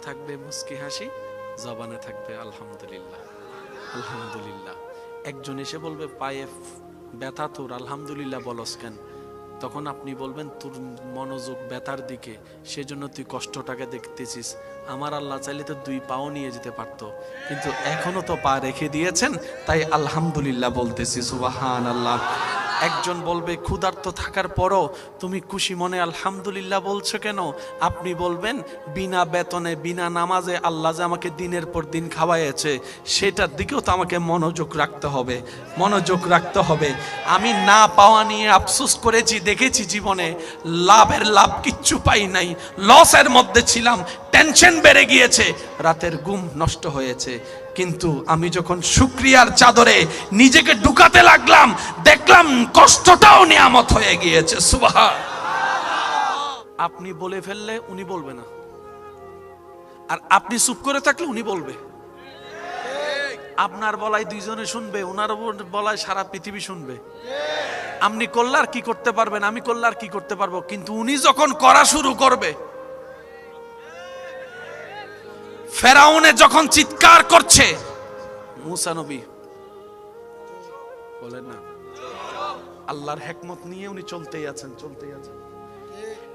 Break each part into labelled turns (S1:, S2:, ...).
S1: থাকবে মুস্কি হাসি, জবানে থাকবে আলহামদুলিল্লাহ আলহামদুলিল্লাহ। একজন এসে বলবে পায়ে ব্যথা তোর, আলহামদুলিল্লাহ বলস কেন? তখন আপনি বলবেন তোর মনোযোগ ব্যথার দিকে, সেজন্য তুই কষ্টটাকে দেখতেছিস। আমার আল্লাহ চাইলে তো 2 পাও নিয়ে যেতে পারতো, কিন্তু এখনো তো পা রেখে দিয়েছেন, তাই আলহামদুলিল্লাহ বলতেছি, সুবহানাল্লাহ। একজন বলবে ক্ষুধার্ত থাকার পরও তুমি খুশি মনে আলহামদুলিল্লাহ বলছো কেন? আপনি বলবেন বিনা বেতনে বিনা নামাজে আল্লাহ যে আমাকে দিনের পর দিন খাওয়াইছে, সেটার দিকেও তো আমাকে মনোযোগ রাখতে হবে, মনোযোগ রাখতে হবে। আমি না পাওয়া নিয়ে আফসোস করেছি, দেখেছি জীবনে লাভের লাভ কিচ্ছু পাই নাই, লসের মধ্যে ছিলাম, টেনশন বেড়ে গিয়েছে, রাতের ঘুম নষ্ট হয়েছে। কিন্তু আমি যখন শুকরিয়ার চাদরে নিজেকে ঢুকাতে লাগলাম, দেখলাম কষ্টটাও নিয়ামত হয়ে গিয়েছে। সুবহান। আপনি বলে ফেললে উনি বলবে না, আর আপনি চুপ করে থাকলে উনি বলবে। আপনার বলায় 2 জনে শুনবে, ওনার বলায় সারা পৃথিবী শুনবে। আপনি করলে আর কি করতে পারবেন, আমি করলে আর কি করতে পারবো, কিন্তু উনি যখন করা শুরু করবে। ফেরাউনে যখন চিৎকার করছে, মুসা নবী বলেন না, আল্লাহর হিকমত নিয়ে উনি চলতেই আছেন, চলতেই আছেন।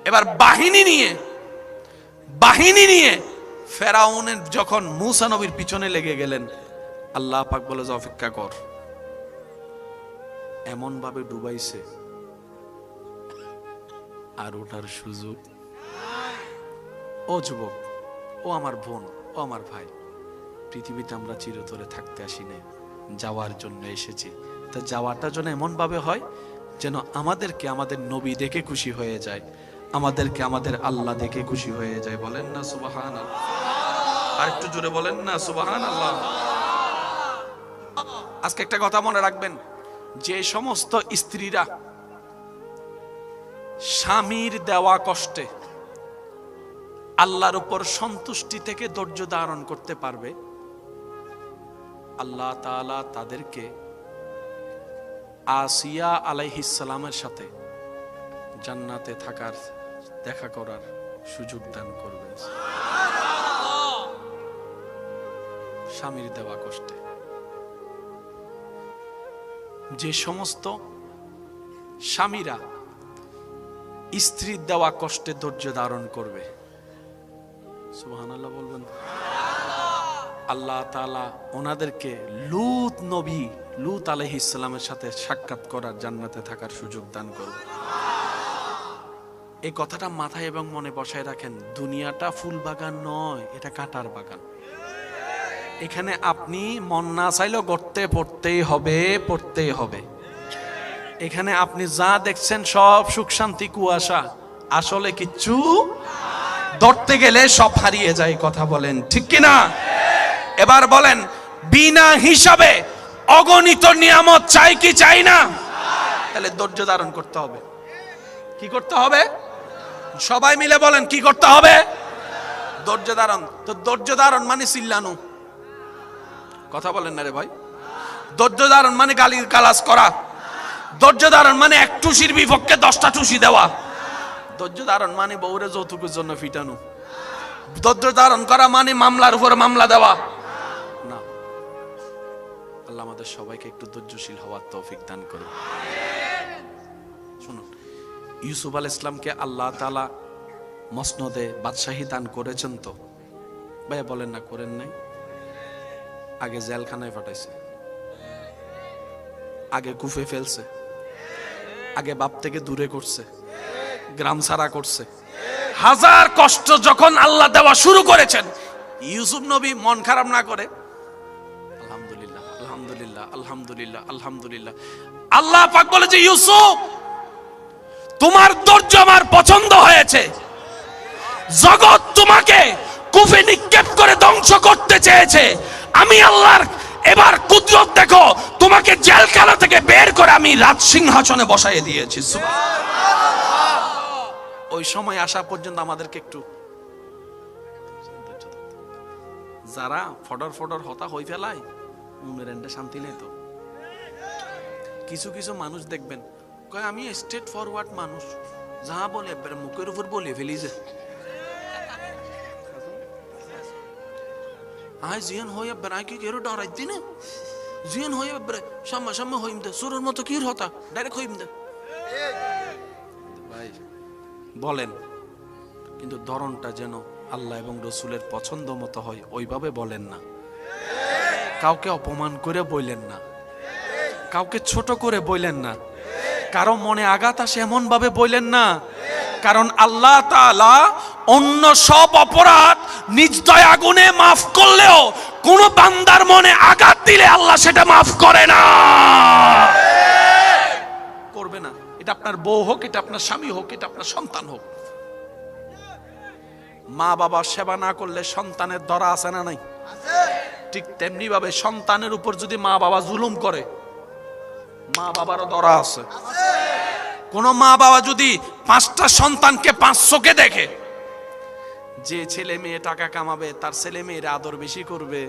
S1: এবার বাহিনী নিয়ে ফেরাউনের যখন মুসা নবীর পিছনে লেগে গেলেন, আল্লাহ পাক বলে যে অপেক্ষা কর। এমন ভাবে ডুবাইছে আর ওঠার সুযোগ। ও যুবক, ও আমার বোন, ও আমার ভাই, পৃথিবীতে আমরা চিরতরে থাকতে আসি নাই, যাওয়ার জন্য এসেছি। তা যাওয়াটা যেন এমন ভাবে হয় যেন আমাদেরকে আমাদের নবী দেখে খুশি হয়ে যায়, আমাদেরকে আমাদের আল্লাহ দেখে খুশি হয়ে যায়। বলেন না সুবহানাল্লাহ? আর একটু জোরে বলেন না সুবহানাল্লাহ? আজকে একটা কথা মনে রাখবেন, যে সমস্ত স্ত্রীরা স্বামীর দেওয়া কষ্টে আল্লাহর উপর সন্তুষ্টি থেকে ধৈর্য ধারণ করতে পারবে, আল্লাহ তাআলা তাদেরকে আসিয়া আলাইহিস সালামের সাথে জান্নাতে থাকার, দেখা করার সুযোগ দান করবেন। স্বামীর দেওয়া কষ্টে যে সমস্ত স্বামীরা স্ত্রীর দেওয়া কষ্টে ধৈর্য ধারণ করবে, সুবহানাল্লাহ বলবেন। আল্লাহ তাআলা ওনাদেরকে লূত আলাইহিস সালামের সাথে সাক্ষাৎ করার, জান্নাতে থাকার সুযোগ দান করবে। এই কথাটা মাথায় এবং মনে বসায় রাখেন, দুনিয়াটা ফুল বাগান নয়, এটা কাঁটার বাগান। এখানে আপনি মন না চাইলেও গর্তে পড়তেই হবে। এখানে আপনি যা দেখছেন সব সুখ শান্তি কুয়াশা, আসলে কিচ্ছু ধরতে গেলে সব হারিয়ে যায়। কথা বলেন ঠিক কিনা? এবার বলেন, বিনা হিসাবে অগণিত নিয়ামত চাই কি চাই না? তাহলে ধৈর্য ধারণ করতে হবে। কি করতে হবে? সবাই মিলে বলেন, কি করতে হবে? ধৈর্য ধারণ। তো ধৈর্য ধারণ মানে চিল্লানো, কথা বলেন না রে ভাই। ধৈর্য ধারণ মানে গালির গালাজ করা, ধৈর্য ধারণ মানে এক টুসির বিপক্ষে 10টা টুসি দেওয়া, ধৈর্য ধারণ মানে বউরে যৌতুকের জন্য ফিটানো, ধৈর্য ধারণ করা মানে মামলার উপর মামলা দেওয়া না। আল্লাহ আমাদের সবাইকে একটু ধৈর্যশীল হওয়ার তৌফিক দান করুন। শুনুন, ইউসুফ আলাইহিস সালামকে আল্লাহ তাআলা মসনদে বাদশাহী দান করেছেন তো? ভাইয়া বলেন না, করেন নাই? আগে জেলখানায় পাঠাইছে, আগে কুফে ফেলছে, আগে বাপ থেকে দূরে করছে, গ্রাম ছাড়া করছে। হাজার কষ্ট যখন আল্লাহ দেওয়া শুরু করেছেন, ইউসুফ নবী মন খারাপ না করে আলহামদুলিল্লাহ আলহামদুলিল্লাহ আলহামদুলিল্লাহ আলহামদুলিল্লাহ। আল্লাহ পাক বলে যে ইউসুফ, তোমার ধৈর্য আমার পছন্দ হয়েছে। জগৎ তোমাকে কুফে নিক্ষেপ করে ধ্বংস করতে চেয়েছে, আমি আল্লাহর এবার কুদরত দেখো, তোমাকে জেলখানা থেকে বের করে আমি রাজ সিংহাসনে বসাইয়ে দিয়েছি। সুবহানাল্লাহ। ওই সময় আসা পর্যন্ত আমাদেরকে একটু, যারা ফডর হতা হই ফেলায় মনের এন্ডে শান্তি নেই তো। কিছু কিছু মানুষ দেখবেন কয় আমি স্ট্রেট ফরওয়ার্ড মানুষ, যা বলে একবারে মুখের উপর বলে ফেলি যে। আয় জিয়ান হয়ে বেড়ায় কি কেউ ডরাই দিনে জিয়ান হয়ে বেড়ে সাম্মা সাম্মা হইম দে সুরের মতো কি হতা ডাইরেক্ট হইম দে ভাই বলেন, কিন্তু ধরনটা যেন আল্লাহ এবং রসুলের পছন্দ মতো হয় ওইভাবে বলেন না। কাউকে অপমান করে বললেন না, কাউকে ছোট করে বললেন না, কারো মনে আঘাত আসে এমন ভাবে বললেন না। কারণ আল্লাহ তাআলা অন্য সব অপরাধ নিজ দয়া গুণে মাফ করলেও কোন বান্দার মনে আঘাত দিলে আল্লাহ সেটা মাফ করে না, করবে না। এটা আপনার বউ হোক, এটা আপনার স্বামী হোক, এটা আপনার সন্তান হোক। মা বাবা সেবা না করলে সন্তানের ধরা আছে না নাই? ঠিক তেমনি ভাবে সন্তানের উপর যদি মা বাবা জুলুম করে, মা বাবারও ধরা আছে। কোন মা বাবা যদি 5টা সন্তানকে 5 চোখে দেখে, যে ছেলে মেয়ে টাকা কামাবে তার ছেলে মেয়ের আদর বেশি করবে,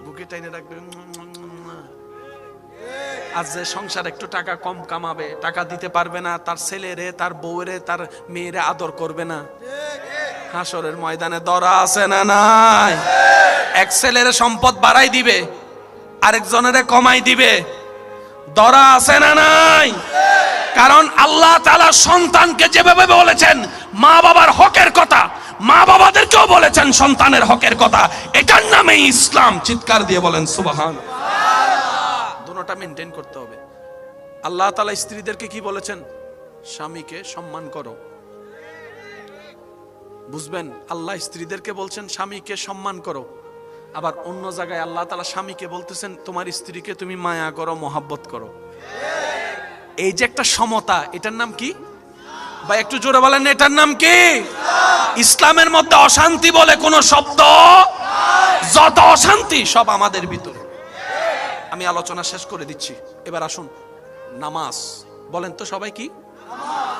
S1: বুকে টাইনে রাখবে, আর যে সংসার একটু টাকা কম কামাবে, টাকা দিতে পারবে না, তার ছেলেরে তার বউরে তার মেয়েরে আদর করবে না, হাসরের ময়দানে ধরা আছে না নাই? এক ছেলের সম্পদ বাড়াই দিবে, আরেকজনের কমাই দিবে, ধরা আছে না নাই? কারণ আল্লাহ তাআলা সন্তানকে যেভাবে বলেছেন মা বাবার হকের কথা, মা বাবাদেরকেও বলেছেন সন্তানের হকের কথা। এটার নামে ইসলাম। চিৎকার দিয়ে বলেন সুবহানাল্লাহ। দুটোটা মেইনটেইন করতে হবে। আল্লাহ তাআলা স্ত্রীদেরকে কি বলেছেন? স্বামীকে সম্মান করো। বুঝবেন, আল্লাহ স্ত্রীদেরকে বলছেন স্বামীকে সম্মান করো। আবার অন্য জায়গায় আল্লাহ তাআলা স্বামীকে বলতেছেন তোমার স্ত্রীকে তুমি মায়া করো, মহাব্বত করো। এই যে একটা সমতা, এটার নাম কি ভাই? একটু জোরে বলেন, এটার নাম কি? ইসলামের মধ্যে অশান্তি বলে কোন শব্দ, যত অশান্তি সব আমাদের ভিতরে। আমি আলোচনা শেষ করে দিচ্ছি, এবার আসুন নামাজ। বলেন তো সবাই কি?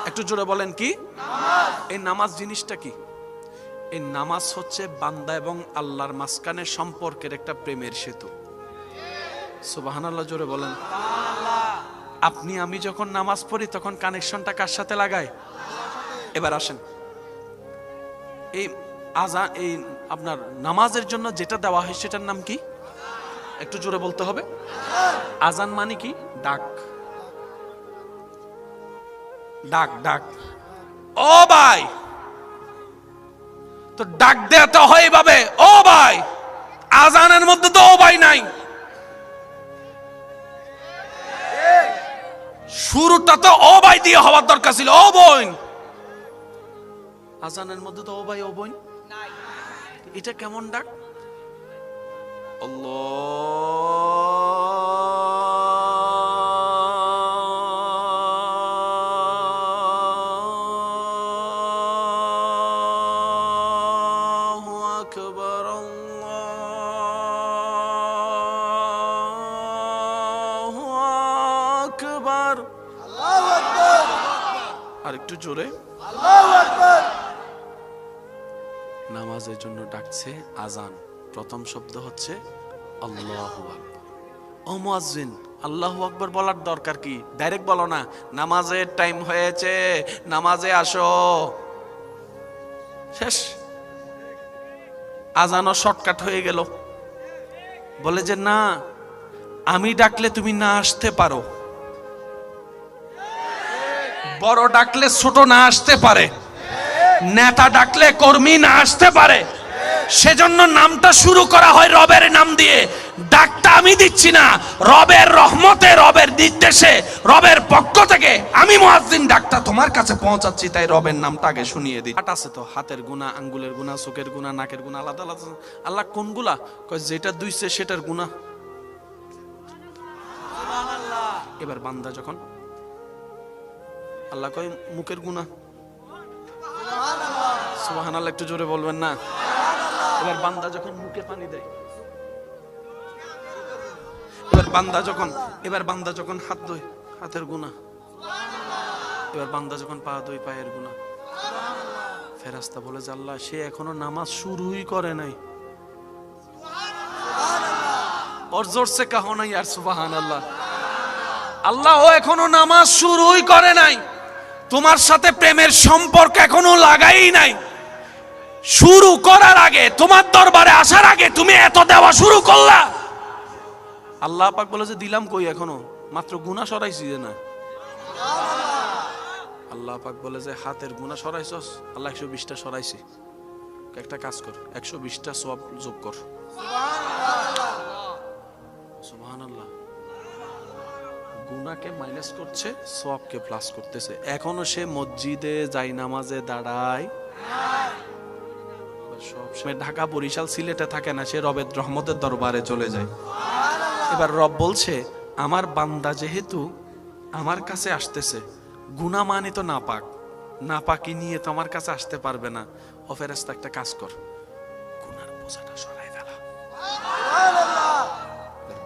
S1: একটু জোরে বলেন কি? এই নামাজ জিনিসটা কি? এই নামাজ হচ্ছে বান্দা এবং আল্লাহর মাঝখানে সম্পর্কের একটা প্রেমের সেতু। সুবহানাল্লাহ, জোরে বলেন। আপনি আমি যখন নামাজ পড়ি তখন কানেকশনটা কার সাথে লাগাই? এবার আসেন, এই আজান, এই আপনার নামাজের জন্য যেটা দেওয়া হয় সেটার নাম কি? একটু জোরে বলতে হবে। আজান মানে কি? ডাক, ডাক, ডাক। ও ভাই, তো ডাক দেওয়া হয় এইভাবে, ও ভাই। আজানের মধ্যে তো ও ভাই নাই, শুরুটা তো ও ভাই দিয়ে হওয়ার দরকার ছিল, ও বোন। আজানের মধ্যে তো ও ভাই ও বোন নাই। এটা কেমন ডাক? আল্লাহু আকবার, আল্লাহু আকবার, আল্লাহু আকবার। আর একটু জোরে, আল্লাহু আকবার। নামাজের জন্য ডাকছে আজান। প্রথম শব্দ হচ্ছে আল্লাহু আকবার। ও মুয়াজ্জিন, আল্লাহু আকবার বলার দরকার কি? ডাইরেক্ট বলো না, নামাজের টাইম হয়েছে, নামাজে আসো, শেষ। আজানও শর্টকাট হয়ে গেল। বলে যে না, আমি ডাকলে তুমি না আসতে পারো, বড় ডাকলে ছোট না আসতে পারে, নেতা ডাকলে কর্মী না আসতে পারে। সেজন্য নামটা শুরু করা হয় রবের নাম দিয়ে। ডাকটা আমি দিচ্ছি না, রবের রহমতে, রবের নির্দেশে, রবের পক্ষ থেকে আমি মুয়াজ্জিন ডাকটা তোমার কাছে পৌঁছাচ্ছি, তাই রবের নামটা আগে শুনিয়ে দিই। হাত আছে তো, হাতের গুনাহ, আঙ্গুলের গুনাহ, চোখের গুনাহ, নাকের গুনাহ আলাদা আলাদা। আল্লাহ কোনগুলা? কয় যেটা দুইছে সেটার গুনাহ। সুবহানাল্লাহ। এবার বান্দা যখন, আল্লাহ কয় মুখের গুনাহ। সুবহানাল্লাহ, সুবহানাল্লাহ, একটু জোরে বলবেন না? এবার বান্দা যখন মুখে পানি দেয়, এবার বান্দা যখন হাত ধোয়, হাতের গুনাহ। এবার বান্দা যখন পা ধোয়, পায়ের গুনাহ। ফেরেশতা বলে যে আল্লাহ, সে এখনো নামাজ শুরুই করে নাই। और जोर से कहो ना यार सुबहान अल्लाह। আল্লাহ ও এখনো নামাজ শুরুই করে নাই, তোমার সাথে প্রেমের সম্পর্ক এখনো লাগাই নাই। শুরু করার আগে, তোমার দরবারে আসার আগে তুমি এত দেওয়া শুরু করলা। আল্লাহ পাক বলে যে দিলাম কই, এখনো মাত্র গুনাহ সরাইছি যে না। আল্লাহ পাক বলে যে হাতের গুনাহ সরাইছস, আল্লাহ 120টা সরাইছি, একটা কাজ কর, 120টা সওয়াব যোগ কর। সুবহানাল্লাহ। গুনাহকে মাইনাস করছে, সওয়াবকে প্লাস করতেছে। এখনো সে মসজিদে যাই নামাজে দাঁড়ায়, সবসময় ঢাকা বরিশাল সিলেটে থাকে না, সে রবের রহমতের দরবারে চলে যায়। এবার রব বলছে আমার বান্দা যেহেতু আমার কাছে আসতেছে, গুনাহ মানে তো নাপাক, নাপাকি নিয়ে তো আমার কাছে আসতে পারবে না। ও ফেরেশতা একটা কাজ কর, গুনার বোঝাটা সরাই ফেলা।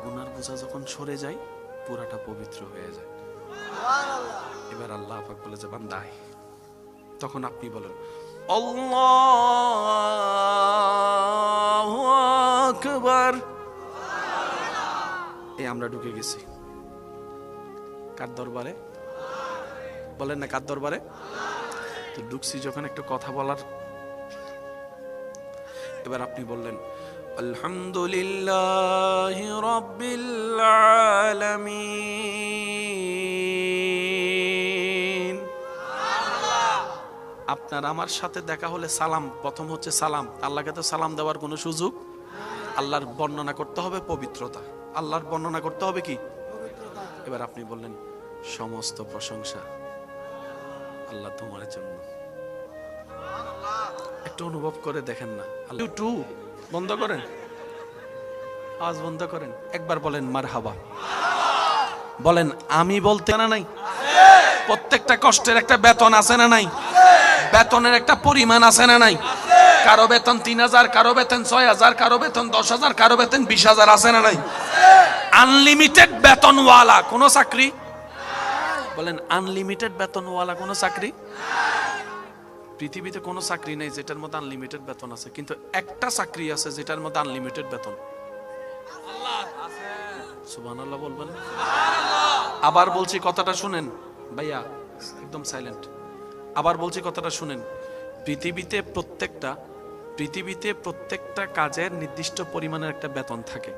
S1: গুনার বোঝা যখন সরে যায়, পুরাটা পবিত্র হয়ে যায়। এবার আল্লাহ পাক বলে যে বান্দা আয়। তখন আপনি বলেন আল্লাহু আকবার। আমরা ঢুকে গেছি কার দরবারে? বলেন না কার দরবারে? তো ঢুকছি যখন একটু কথা বলার, এবার আপনি বললেন আলহামদুলিল্লাহি রাব্বিল আলামিন। আপনার আমার সাথে দেখা হলে সালাম, প্রথম হচ্ছে সালাম। আল্লাহকে তো সালাম দেওয়ার কোনো সুযোগ। আল্লাহর বর্ণনা করতে হবে পবিত্রতা, আল্লাহর বর্ণনা করতে হবে কি? এবার আপনি বললেন সমস্ত প্রশংসা আল্লাহ তোমার জন্য। একটু অনুভব করে দেখেন না। ইউটিউব বন্ধ করেন, আওয়াজ বন্ধ করেন, একবার বলেন মারহাবা। বলেন আমি বলতে না নাই, প্রত্যেকটা কষ্টের একটা বেতন আছে না নাই? বেতনের একটা পরিমাণ আছে না নাই? কারো বেতন 3000, কারো বেতন 6000, কারো বেতন 10000, কারো বেতন 20000, আছে না নাই? আনলিমিটেড বেতনওয়ালা কোন চাকরি? বলেন আনলিমিটেড বেতনওয়ালা কোন চাকরি? পৃথিবীতে কোনো চাকরি নেই যেটার মধ্যে আনলিমিটেড বেতন আছে, কিন্তু একটা চাকরি আছে যেটার মধ্যে আনলিমিটেড বেতন। সুবহানাল্লাহ বলবেন। আবার বলছি কথাটা শুনেন ভাইয়া, একদম সাইলেন্ট। আবার বলছি কথাটা শুনেন। পৃথিবীতে প্রত্যেকটা কাজের নির্দিষ্ট পরিমাণের একটা বেতন থাকে।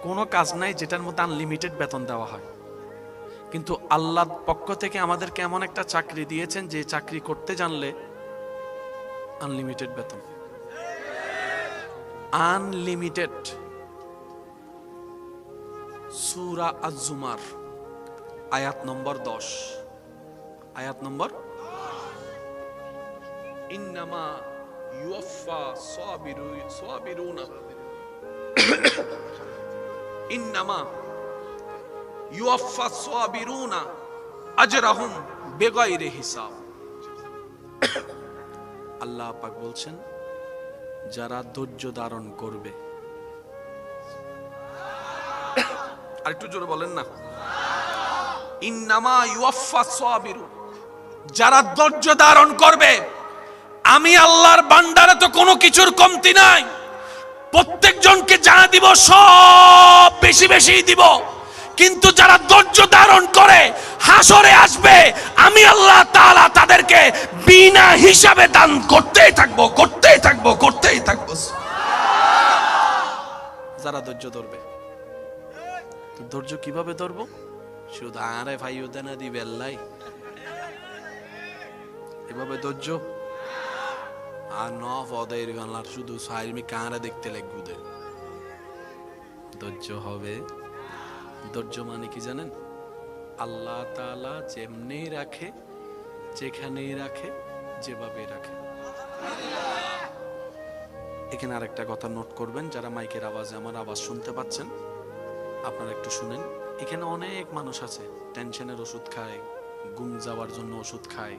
S1: কোনো কাজ নাই যেটার মধ্যে আনলিমিটেড বেতন দেওয়া হয়। কিন্তু আল্লাহর পক্ষ থেকে আমাদেরকে এমন একটা চাকরি দিয়েছেন যে চাকরি করতে জানলে আনলিমিটেড বেতন, আনলিমিটেড। সূরা আজ-জুমার আয়াত নম্বর 10, আয়াত নম্বর ইন্নামা ইউফা সাবিরুনা ইন্নামা ইউফা সাবিরুনা আজরাহুম বিগাইরি হিসাব। আল্লাহ পাক বলছেন যারা ধৈর্য ধারণ করবে, আরেকটু জোরে বলেন না, ইন্নামা ইউফা সাবিরুন, যারা ধৈর্য ধারণ করবে, আমি আল্লাহর ভান্ডারে তো কোনো কিছুর কমতি নাই, প্রত্যেকজনকে যা দিব সব বেশি বেশি দিব। কিন্তু যারা ধৈর্য ধারণ করে হাসরে আসবে, আমি আল্লাহ তাআলা তাদেরকে বিনা হিসাবে দান করতেই থাকবো, করতেই থাকবো, করতেই থাকবো। যারা ধৈর্য ধরবে। ধৈর্য কিভাবে ধরবো? শুধু আরে ভাই ওদানা দিবে আল্লাহ, এভাবে ধৈর্য আর নফদের গানলার শুধু সাইমি কাঁড়া দেখতে লাগবে। ধৈর্য হবে। ধৈর্য মানে কি জানেন? আল্লাহ তাআলা যেমনি রাখে, যেখানেই রাখে, যেভাবে রাখে। এখানে আরেকটা কথা নোট করবেন, যারা মাইকের আওয়াজে আমার আওয়াজ শুনতে পাচ্ছেন, আপনারা একটু শুনেন। এখানে অনেক মানুষ আছে টেনশনের ওষুধ খায়, ঘুম যাওয়ার জন্য ওষুধ খায়,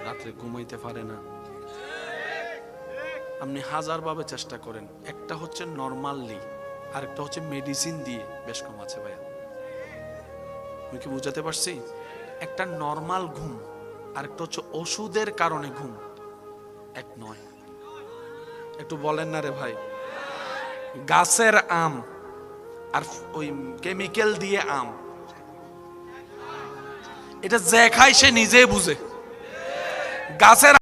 S1: রাত্রে ঘুমাইতে পারে না। আপনি হাজারভাবে চেষ্টা করেন, একটা হচ্ছে নরমালি, আরেকটা হচ্ছে মেডিসিন দিয়ে। বেশ কম আছে ভাইয়া, আমি কি বুঝাতে পারছি? একটা নরমাল ঘুম, আরেকটা হচ্ছে ওষুধের কারণে ঘুম, এক নয়। একটু বলেন না রে ভাই। গাছের আম আর ওই কেমিক্যাল দিয়ে আম, এটা যে খায় সে নিজে বুঝে। গাছের